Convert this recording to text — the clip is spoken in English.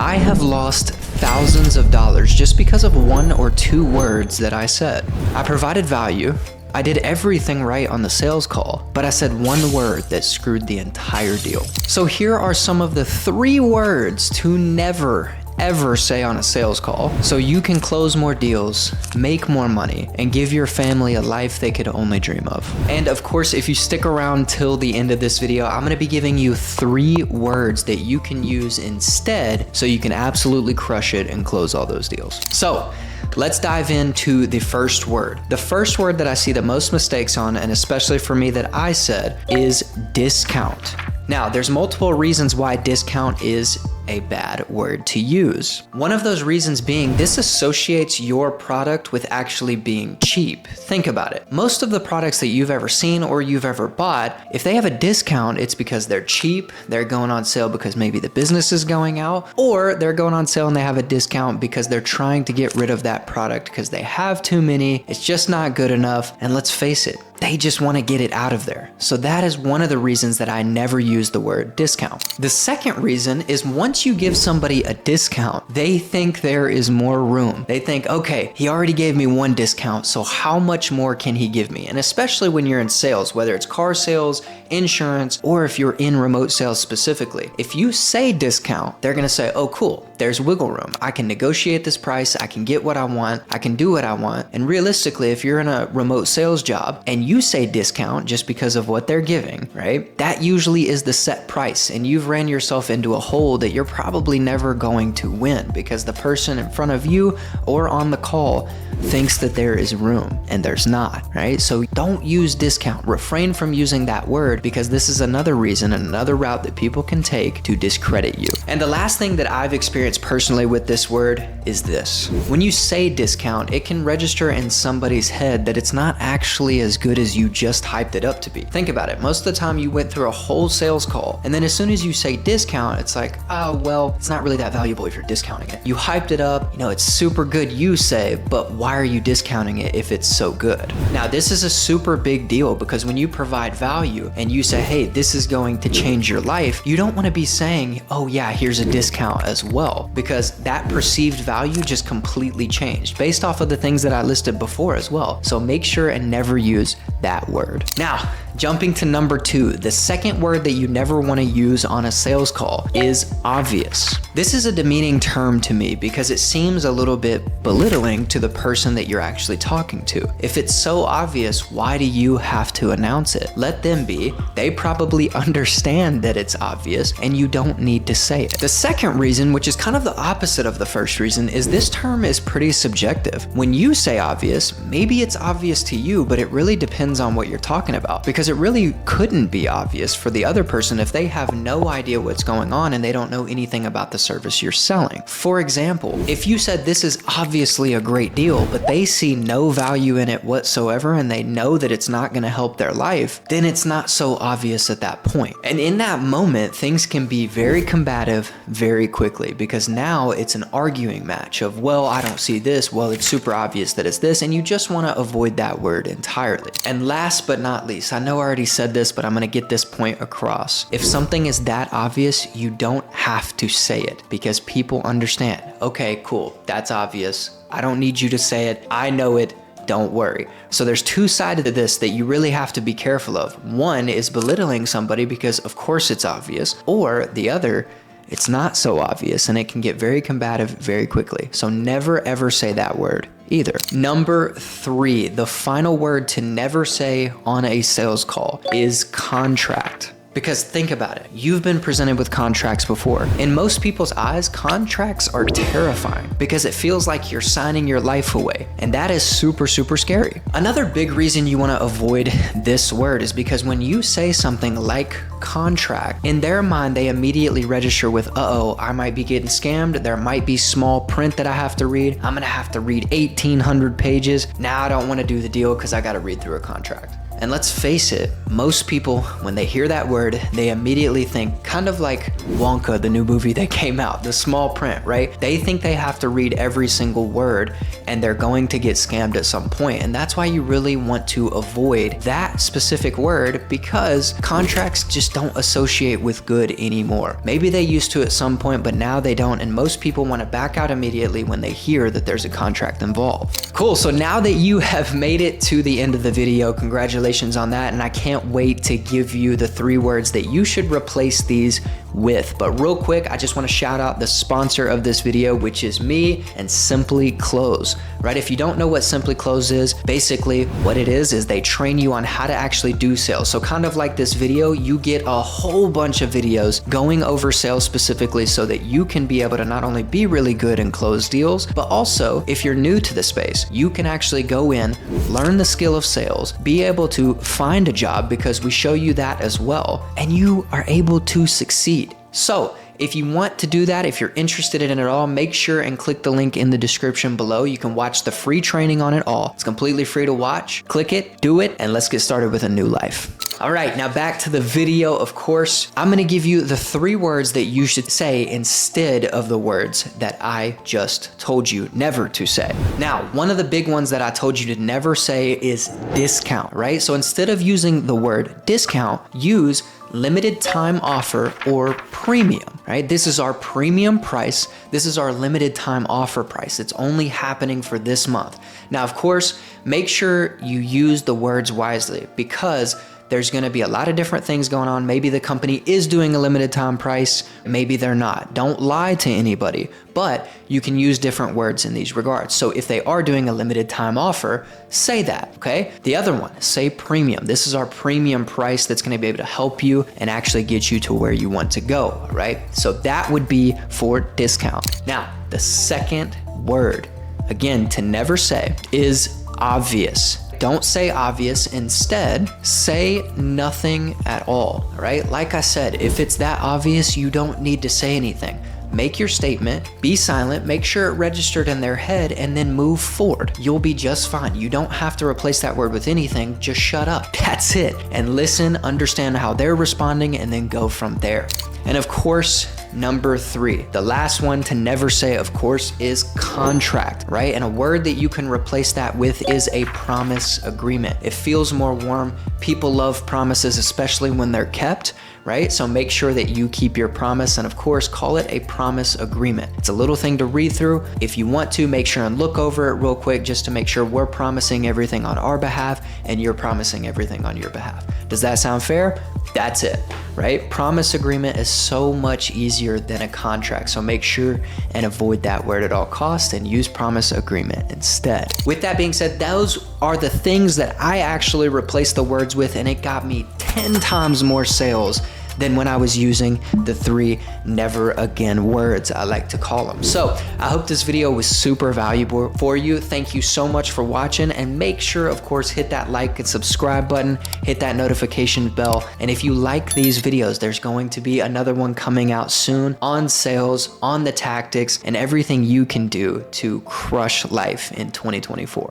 I have lost thousands of dollars just because of 1 or 2 words that I said. I provided value. I did everything right on the sales call, but I said 1 word that screwed the entire deal. So here are some of the 3 words to never ever say on a sales call so you can close more deals, make more money, and give your family a life they could only dream of. And of course, if you stick around till the end of this video, I'm gonna be giving you 3 words that you can use instead so you can absolutely crush it and close all those deals. So let's dive into the first word. The first word that I see the most mistakes on, and especially for me that I said, is discount. Now, there's multiple reasons why discount is a bad word to use. One of those reasons being this associates your product with actually being cheap. Think about it. Most of the products that you've ever seen or you've ever bought, if they have a discount, it's because they're cheap, they're going on sale because maybe the business is going out, or they're going on sale and they have a discount because they're trying to get rid of that product because they have too many, it's just not good enough, and let's face it, they just want to get it out of there. So that is one of the reasons that I never use the word discount. The second reason is once you give somebody a discount, they think there is more room. They think, okay, he already gave me 1 discount, so how much more can he give me? And especially when you're in sales, whether it's car sales, insurance, or if you're in remote sales specifically, if you say discount, they're gonna say, oh cool, there's wiggle room. I can negotiate this price, I can get what I want, I can do what I want. And realistically, if you're in a remote sales job and you say discount just because of what they're giving, right? That usually is the set price, and you've ran yourself into a hole that you're probably never going to win because the person in front of you or on the call thinks that there is room and there's not, right? So don't use discount. Refrain from using that word because this is another reason and another route that people can take to discredit you. And the last thing that I've experienced personally with this word is this. When you say discount, it can register in somebody's head that it's not actually as good as you just hyped it up to be. Think about it. Most of the time you went through a whole sales call, and then as soon as you say discount, it's like, oh, well, it's not really that valuable if you're discounting it. You hyped it up, you know, it's super good, you say, but why are you discounting it if it's so good? Now, this is a super big deal because when you provide value and you say, hey, this is going to change your life, you don't want to be saying, oh yeah, here's a discount as well, because that perceived value just completely changed based off of the things that I listed before as well. So make sure and never use that word. Now, jumping to number 2, the second word that you never want to use on a sales call is obvious. This is a demeaning term to me because it seems a little bit belittling to the person that you're actually talking to. If it's so obvious, why do you have to announce it? Let them be. They probably understand that it's obvious and you don't need to say it. The second reason, which is kind of the opposite of the first reason, is this term is pretty subjective. When you say obvious, maybe it's obvious to you, but it really depends on what you're talking about because it really couldn't be obvious for the other person if they have no idea what's going on and they don't know anything about the service you're selling. For example, if you said this is obviously a great deal, but they see no value in it whatsoever and they know that it's not going to help their life, then it's not so obvious at that point. And in that moment, things can be very combative very quickly because now it's an arguing match of, well, I don't see this, well, it's super obvious that it's this, and you just want to avoid that word entirely. And last but not least, I know I already said this, but I'm going to get this point across. If something is that obvious, you don't have to say it because people understand. Okay, cool, that's obvious. I don't need you to say it. I know it. Don't worry. So there's 2 sides to this that you really have to be careful of. One is belittling somebody because of course it's obvious, or the other, it's not so obvious and it can get very combative very quickly. So never ever say that word either. Number 3, the final word to never say on a sales call is contract. Because think about it, you've been presented with contracts before. In most people's eyes, contracts are terrifying because it feels like you're signing your life away, and that is super, super scary. Another big reason you want to avoid this word is because when you say something like contract, in their mind, they immediately register with, uh-oh, I might be getting scammed, there might be small print that I have to read, I'm gonna have to read 1,800 pages, now I don't want to do the deal because I got to read through a contract. And let's face it, most people, when they hear that word, they immediately think kind of like Wonka, the new movie that came out, the small print, right? They think they have to read every single word and they're going to get scammed at some point. And that's why you really want to avoid that specific word, because contracts just don't associate with good anymore. Maybe they used to at some point, but now they don't. And most people want to back out immediately when they hear that there's a contract involved. Cool, so now that you have made it to the end of the video, congratulations on that, and I can't wait to give you the 3 words that you should replace these with. But real quick, I just want to shout out the sponsor of this video, which is me and SimpliClose, right? If you don't know what SimpliClose is, basically what it is they train you on how to actually do sales. So kind of like this video, you get a whole bunch of videos going over sales specifically so that you can be able to not only be really good and close deals, but also if you're new to the space, you can actually go in, learn the skill of sales, be able to find a job because we show you that as well, and you are able to succeed. So if you want to do that, if you're interested in it at all, make sure and click the link in the description below. You can watch the free training on it all. It's completely free to watch. Click it, do it, and let's get started with a new life. All right, now back to the video. Of course, I'm gonna give you the 3 words that you should say instead of the words that I just told you never to say. Now, one of the big ones that I told you to never say is discount, right? So instead of using the word discount, use limited time offer or premium, right? This is our premium price. This is our limited time offer price. It's only happening for this month. Now, of course, make sure you use the words wisely, because there's gonna be a lot of different things going on. Maybe the company is doing a limited time price, maybe they're not. Don't lie to anybody, but you can use different words in these regards. So if they are doing a limited time offer, say that, okay? The other one, say premium. This is our premium price that's gonna be able to help you and actually get you to where you want to go, right? So that would be for discount. Now, the second word, again, to never say, is obvious. Don't say obvious. Instead, say nothing at all, right? Like I said, if it's that obvious, you don't need to say anything. Make your statement, be silent, make sure it registered in their head, and then move forward. You'll be just fine. You don't have to replace that word with anything, just shut up. That's it. And listen, understand how they're responding, and then go from there. And of course, number 3, the last one to never say, of course, is contract, right? And a word that you can replace that with is a promise agreement. It feels more warm. People love promises, especially when they're kept, right? So make sure that you keep your promise, and of course, call it a promise agreement. It's a little thing to read through. If you want to, make sure and look over it real quick just to make sure we're promising everything on our behalf and you're promising everything on your behalf. Does that sound fair? That's it, right? Promise agreement is so much easier than a contract. So make sure and avoid that word at all costs and use promise agreement instead. With that being said, those are the things that I actually replaced the words with, and it got me 10 times more sales than when I was using the 3 never again words, I like to call them. So I hope this video was super valuable for you. Thank you so much for watching, and make sure, of course, hit that like and subscribe button, hit that notification bell. And if you like these videos, there's going to be another one coming out soon on sales, on the tactics, and everything you can do to crush life in 2024.